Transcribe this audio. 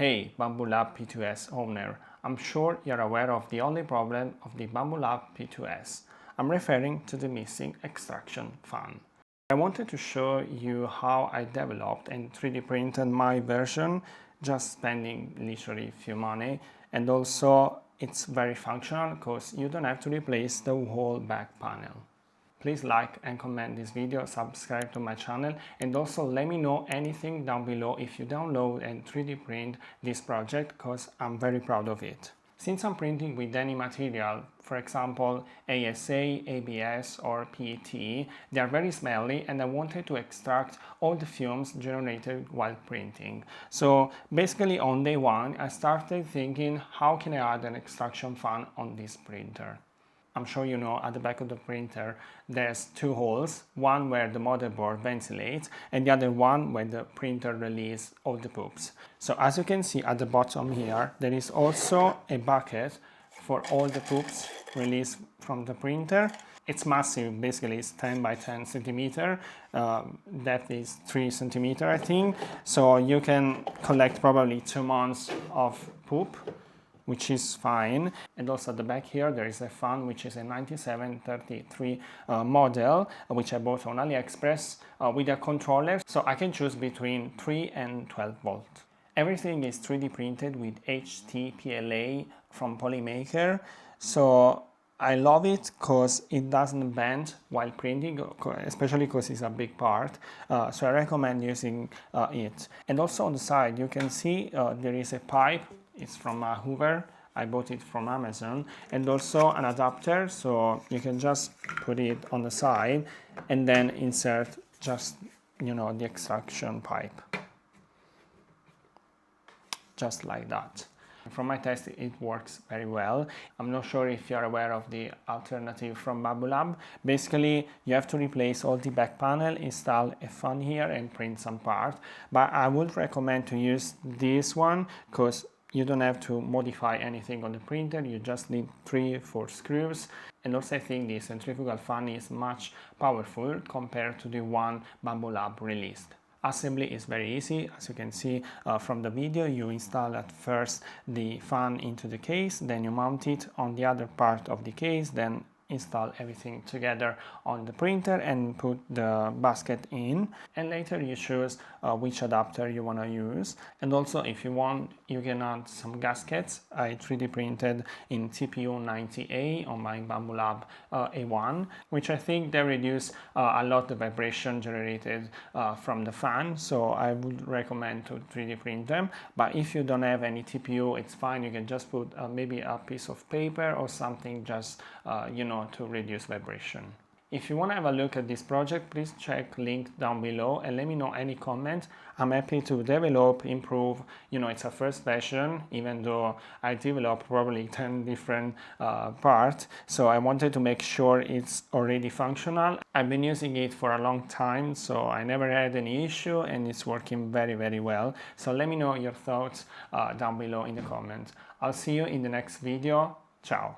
Hey, Bambu Lab P2S owner, I'm sure you're aware of the only problem of the Bambu Lab P2S. I'm referring to the missing extraction fan. I wanted to show you how I developed and 3D printed my version, just spending literally few money, and also it's very functional because you don't have to replace the whole back panel. Please like and comment this video, subscribe to my channel, and also let me know anything down below if you download and 3D print this project, because I'm very proud of it. Since I'm printing with any material, for example ASA, ABS or PET, they are very smelly and I wanted to extract all the fumes generated while printing. So basically on day one I started thinking, how can I add an extraction fan on this printer? I'm sure you know at the back of the printer there's two holes, one where the motherboard ventilates and the other one where the printer releases all the poops. So as you can see at the bottom here, there is also a bucket for all the poops released from the printer. It's massive, basically it's 10 by 10 centimeter, depth is 3 centimeter I think, so you can collect probably 2 months of poop, which is fine. And also at the back here there is a fan which is a 9733 model, which I bought on AliExpress with a controller, so I can choose between 3 and 12 volt. Everything is 3D printed with HTPLA from Polymaker, so I love it because it doesn't bend while printing, especially because it's a big part, so I recommend using it. And also on the side you can see there is a pipe. It's from a Hoover, I bought it from Amazon, and also an adapter, so you can just put it on the side and then insert just, you know, the extraction pipe, just like that. From my test it works very well. I'm not sure if you're aware of the alternative from Bambu Lab. Basically you have to replace all the back panel, install a fan here and print some part, but I would recommend to use this one because you don't have to modify anything on the printer, you just need 3-4 screws. And also I think the centrifugal fan is much powerful compared to the one Bambu Lab released. Assembly is very easy, as you can see from the video. You install at first the fan into the case, then you mount it on the other part of the case, then install everything together on the printer and put the basket in, and later you choose which adapter you want to use. And also if you want you can add some gaskets. I 3D printed in TPU 90A on my Bambu Lab A1, which I think they reduce a lot the vibration generated from the fan, so I would recommend to 3D print them. But if you don't have any TPU, it's fine, you can just put maybe a piece of paper or something, just you know, to reduce vibration. If you want to have a look at this project, please check link down below and let me know any comment. I'm happy to develop, improve. You know, it's a first version, even though I developed probably 10 different parts, so I wanted to make sure it's already functional. I've been using it for a long time, so I never had any issue and it's working very, very well. So let me know your thoughts down below in the comments. I'll see you in the next video. Ciao.